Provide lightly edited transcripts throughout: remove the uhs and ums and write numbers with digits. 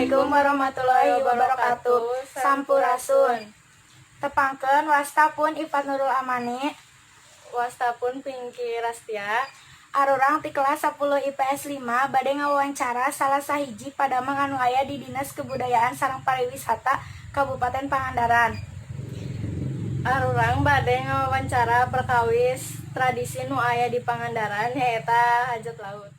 Assalamualaikum warahmatullahi wabarakatuh. Sampurasun. Tepangkeun wastapun Ifat Nurul Amani, wastapun Pinky Rastia. arurang ti kelas 10 IPS 5 bade ngawawancara salah sahiji padamang anu aya di Dinas Kebudayaan sareng Pariwisata Kabupaten Pangandaran. Arurang bade ngawawancara perkawis tradisi nu aya di Pangandaran nyaeta hajat laut.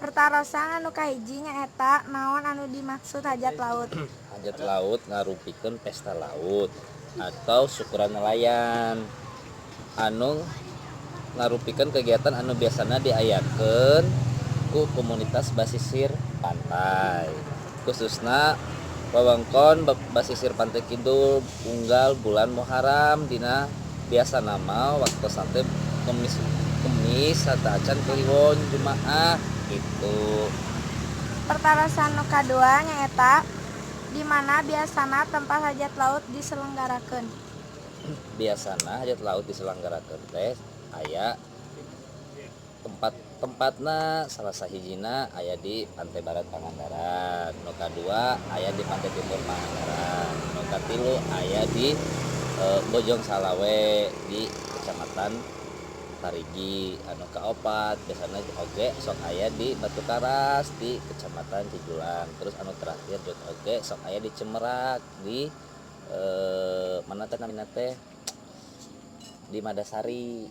Pertarosan anu kahiji nyaeta naon anu dimaksud hajat laut. Hajat laut ngarupikeun pesta laut atau syukuran nelayan anu ngarupikeun kegiatan anu biasana diayakeun ku komunitas basisir pantai, khususna wewengkon basisir pantai kidul unggal bulan Muharram dina biasa nama waktu santai kemis sarta acan kliwon Jumaah gitu. Pertarosan nu kadua nyaeta di mana biasana tempat hajat laut diselenggarakeun. Biasana hajat laut diselenggarakeun teh aya tempatna salah sahijina aya di Pantai Barat Pangandaran, nu kadua aya di Pantai Timur Pangandaran, nu katilu aya di Bojong Salawe di Kecamatan Parigi, anu kaopat biasana oge sok aya di Batu Karas di Kecamatan Cijulang, terus anu terakhir oge sok aya di Cemerak di mana teh namina teh di Madasari.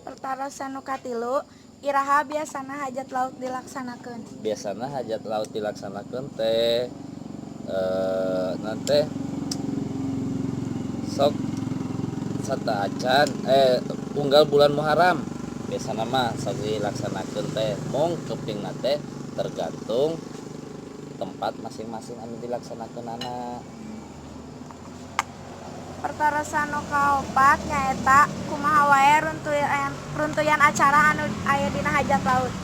Pertarosan nu katilu iraha biasana hajat laut dilaksanakeun. Biasana hajat laut dilaksanakeun teh nanti sok sata acan unggal bulan Muharram biasana mah sok dilaksanakeun teh mung kepingna teh tergantung tempat masing-masing anu dilaksanakeunana. Pertarosan nu kaopat nyaeta kumaha wae runtuyan acara anu aya dina hajat laut.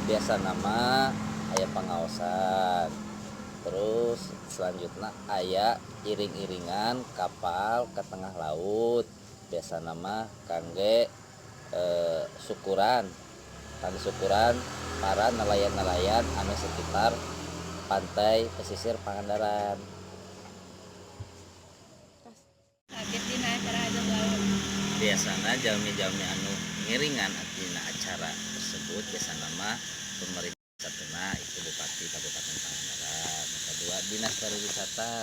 Biasana mah aya pangaosan, terus selanjutnya aya iring-iringan kapal ke tengah laut, biasana mah kangge syukuran para nelayan-nelayan anu sekitar pantai pesisir Pangandaran. Target dina acara hajat laut. Biasana jalmi-jalmi anu ngiringan dina acara tersebut biasana mah pemerintah satuna itu Bupati Kabupaten Pangandaran, kedua Dinas Pariwisata.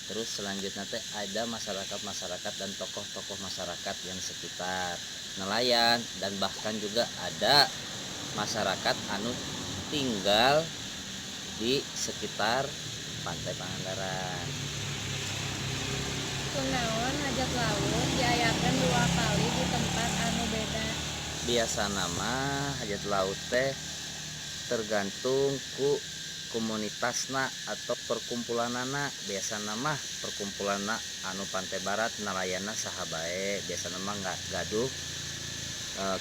Terus selanjutnya teh ada masyarakat dan tokoh-tokoh masyarakat yang sekitar, nelayan, dan bahkan juga ada masyarakat anu tinggal di sekitar pantai Pangandaran. Kunaon hajat laut diayakeun 2 kali di tempat anu beda. Biasa nama hajat laut teh tergantung ku komunitasna atau perkumpulanana. Biasa nama perkumpulanna anu Pantai Barat nalayana saha bae, biasa nama nggak gaduh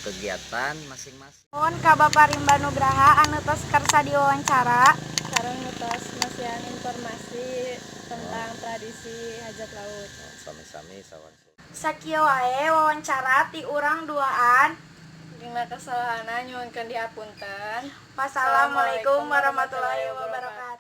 kegiatan masing-masing. Nuhun ka Bapak Rimba Nugraha anu tos kersa diwawancara Sareng nutos ngasihan informasi tentang tradisi hajat laut. Sami-sami sawan. sakieu wae wawancara ti urang duaan. Dina kesalahanna nyuhunkeun dihapunten. Wassalamualaikum warahmatullahi wabarakatuh.